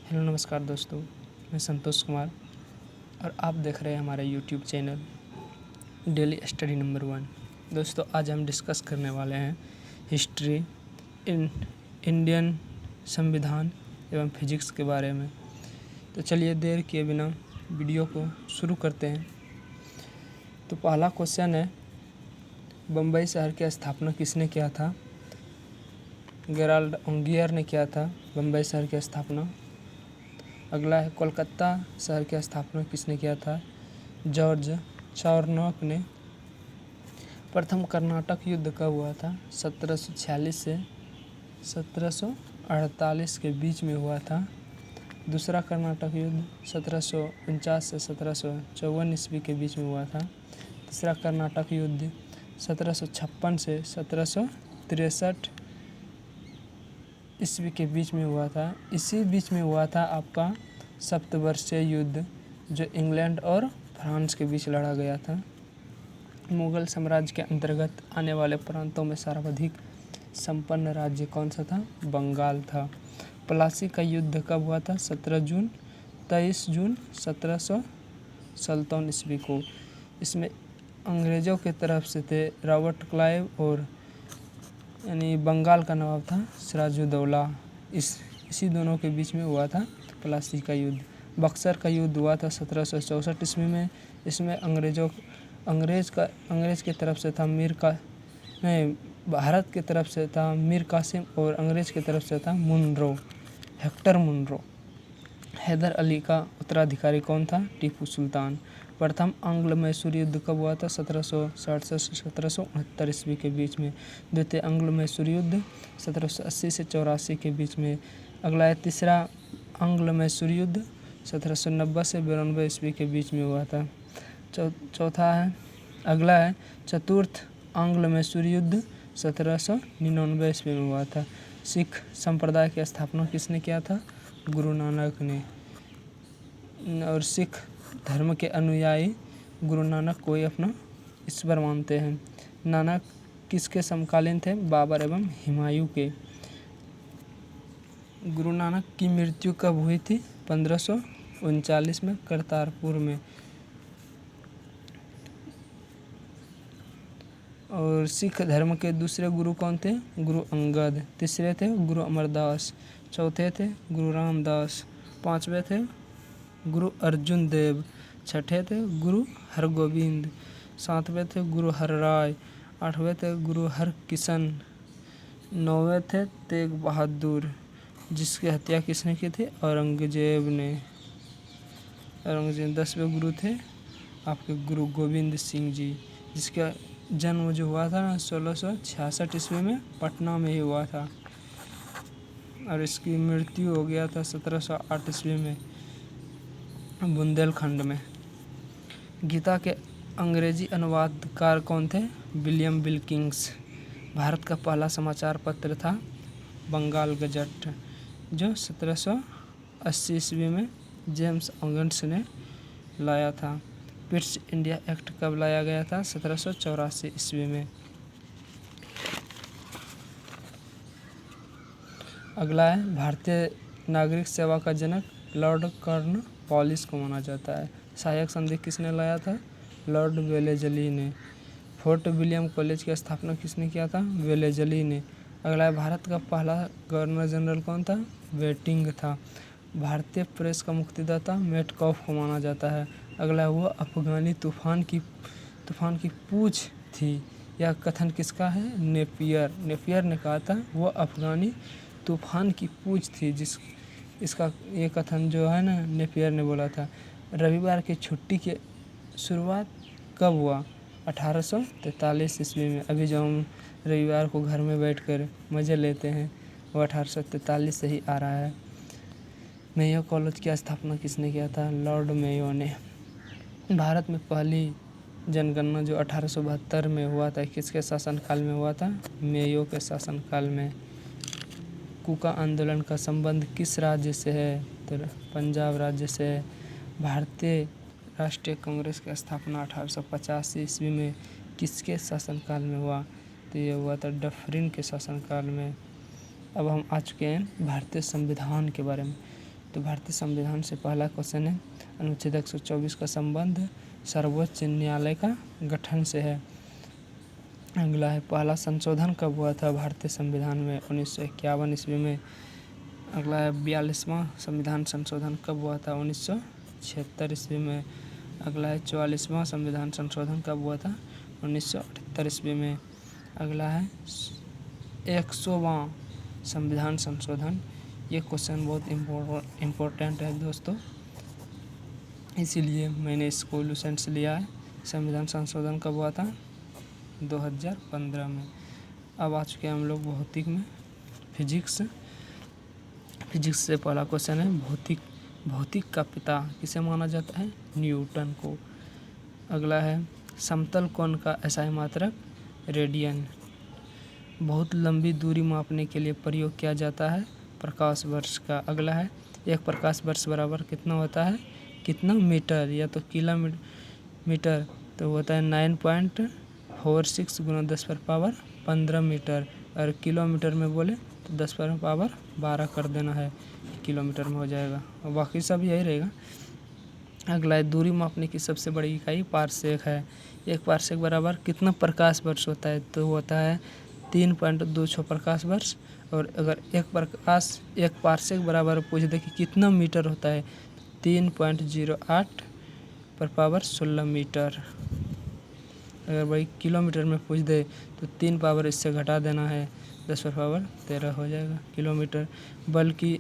Hello नमस्कार दोस्तों, मैं संतोष कुमार और आप देख रहे हैं हमारा YouTube channel daily study number 1। दोस्तों आज हम डिस्कस करने वाले हैं हिस्ट्री, इंडियन संविधान एवं फिजिक्स के बारे में। तो चलिए देर किए बिना वीडियो को शुरू करते हैं। तो पहला क्वेश्चन है, बम्बई शहर की स्थापना किसने किया था? गेराल्ड ओंगियर ने किया था बम्बई शहर की स्थापना। अगला है, कोलकाता शहर की स्थापना किसने किया था? जॉर्ज चार्नोक ने। प्रथम कर्नाटक युद्ध कब हुआ था? 1746 से 1748 के बीच में हुआ था। दूसरा कर्नाटक युद्ध 1749 से 1754 ईस्वी के बीच में हुआ था। तीसरा कर्नाटक युद्ध 1756 से 1763 ईस्वी के बीच में हुआ था। इसी बीच में हुआ था आपका सप्तवर्षीय युद्ध, जो इंग्लैंड और फ्रांस के बीच लड़ा गया था। मुगल साम्राज्य के अंतर्गत आने वाले प्रांतों में सर्वाधिक संपन्न राज्य कौन सा था? बंगाल था। प्लासी का युद्ध कब हुआ था? 23 जून 1757 ईस्वी को। इसमें अंग्रेज़ों के तरफ से थे रॉबर्ट क्लाइव और यानी बंगाल का नवाब था सिराजुद्दौला। इसी दोनों के बीच में हुआ था प्लासी का युद्ध। बक्सर का युद्ध हुआ था 1764 ईस्वी में। इसमें अंग्रेज़ की तरफ से था भारत की तरफ से था मीर कासिम और अंग्रेज़ की तरफ से था हेक्टर मुनरो। हैदर अली का उत्तराधिकारी कौन था? टीपू सुल्तान। प्रथम आंग्ल मैसूर युद्ध कब हुआ था? 1767 से 1769 ईस्वी के बीच में। द्वितीय आंग्ल मैसूर युद्ध 1780 से 84 के बीच में। अगला है, तीसरा आंग्ल मैसूर युद्ध 1790 से 92 ईस्वी के बीच में हुआ था। चौथा है, अगला है, चतुर्थ आंग्ल मैसूर युद्ध 1799 ईस्वी में हुआ था। सिख संप्रदाय की स्थापना किसने किया था? गुरु नानक ने। और सिख धर्म के अनुयायी गुरु नानक को ही अपना ईश्वर मानते हैं। नानक किसके समकालीन थे? बाबर एवं हुमायूं के। गुरु नानक की मृत्यु कब हुई थी? 1539 में करतारपुर में। और सिख धर्म के दूसरे गुरु कौन थे? गुरु अंगद। तीसरे थे गुरु अमरदास। चौथे थे गुरु रामदास। पांचवें थे गुरु अर्जुन देव। छठे थे गुरु हरगोविंद। सातवें थे गुरु हरराय। आठवें थे गुरु हरकिशन। नौवें थे तेग बहादुर, जिसकी हत्या किसने की थी? औरंगजेब ने। 10वें गुरु थे आपके गुरु गोविंद सिंह जी, जिसका जन्म जो हुआ था ना 1666 ईस्वी में पटना में ही हुआ था और इसकी मृत्यु हो गया था 1708 ईस्वी में बुंदेलखंड में। गीता के अंग्रेजी अनुवादकार कौन थे? William Wilkins. भारत का पहला समाचार पत्र था बंगाल गजट, जो 1780 ईस्वी में जेम्स ऑगस्ट ने लाया था। पिट्स इंडिया एक्ट कब लाया गया था? 1784 ईस्वी में। अगला है, भारतीय नागरिक सेवा का जनक लॉर्ड कॉर्नवालिस को माना जाता है। सहायक संधि किसने लाया था? लॉर्ड वेलेजली ने। फोर्ट विलियम कॉलेज की स्थापना किसने किया था? वेलेजली ने। अगला है, भारत का पहला गवर्नर जनरल कौन था? वेटिंग था। भारतीय प्रेस का मुक्तिदाता मेटकॉफ को माना जाता है। अगला है, वह अफगानी तूफान की पूछ थी। यह कथन किसका है? नेपियर ने कहा था वह अफगानी तूफान की पूछ थी। इसका ये कथन जो है ना, नेपियर ने बोला था। रविवार की छुट्टी की शुरुआत कब हुआ? 1843 ईस्वी में। अभी जो हम रविवार को घर में बैठकर मज़े लेते हैं वो 1843 से ही आ रहा है। मेयो कॉलेज की स्थापना किसने किया था? लॉर्ड मेयो ने। भारत में पहली जनगणना जो 1872 में हुआ था, किसके शासनकाल में हुआ था? मेयो के शासनकाल में। कूका आंदोलन का संबंध किस राज्य से है? तो पंजाब राज्य से है। भारतीय राष्ट्रीय कांग्रेस की स्थापना 1885 ईस्वी में किसके शासनकाल में हुआ? तो ये हुआ था डफरिन के शासनकाल में। अब हम आ चुके हैं भारतीय संविधान के बारे में। तो भारतीय संविधान से पहला क्वेश्चन है अनुच्छेद 124 का संबंध सर्वोच्च न्यायालय का गठन से है। अगला है पहला संशोधन कब हुआ था भारतीय संविधान में? 1951 ईस्वी में। अगला है 42वां संविधान संशोधन कब हुआ था? 1976 ईस्वी में। अगला है 44वां संविधान संशोधन कब हुआ था? 1978 ईस्वी में। अगला है 100वां संविधान संशोधन। ये क्वेश्चन बहुत इम्पोर्टेंट है दोस्तों, इसीलिए मैंने इसको सॉल्यूशंस लिया है। संविधान संशोधन कब हुआ था? 2015 में। अब आ चुके हैं हम लोग भौतिक में। फिजिक्स से पहला क्वेश्चन है भौतिक का पिता किसे माना जाता है? न्यूटन को। अगला है समतल कोण का एसआई मात्रक रेडियन। बहुत लंबी दूरी मापने के लिए प्रयोग किया जाता है प्रकाश वर्ष का। अगला है एक प्रकाश वर्ष बराबर कितना होता है? कितना मीटर या तो किलोमीटर, तो होता है 9.46 गुना 10⁻15 मीटर। और किलोमीटर में बोले तो 10⁻12 कर देना है, किलोमीटर में हो जाएगा, और बाकी सब यही रहेगा। अगला है दूरी मापने की सबसे बड़ी इकाई पारसेक है। एक पारसेक बराबर कितना प्रकाश वर्ष होता है? तो होता है 3.26 प्रकाश वर्ष। और अगर एक पारसेक बराबर पूछ दे कि कितना मीटर होता है? 3.08 पर पावर 16 मीटर। अगर भाई किलोमीटर में पूछ दे तो 3 पावर इससे घटा देना है, 10⁻13 हो जाएगा किलोमीटर। बल्कि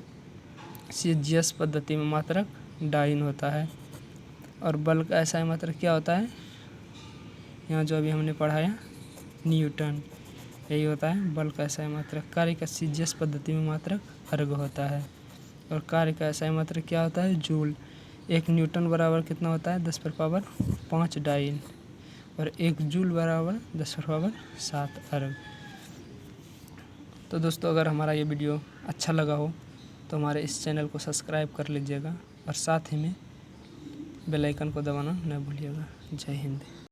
CGS पद्धति में मात्रक डाइन होता है। और बल का ऐसा मात्रक क्या होता है? यहाँ जो अभी हमने पढ़ाया न्यूटन, यही होता है बल का ऐसा मात्रक। कार्य का CGS पद्धति में मात्रक अर्ग होता है। और कार्य का ऐसा मात्रक क्या होता है? जूल। 1 न्यूटन बराबर कितना होता है? 10⁻5 डाइन। और 1 जूल बराबर 10⁻7 अर्ग। तो दोस्तों अगर हमारा ये वीडियो अच्छा लगा हो तो हमारे इस चैनल को सब्सक्राइब कर लीजिएगा और साथ ही में बेल आइकन को दबाना न भूलिएगा। जय हिंद।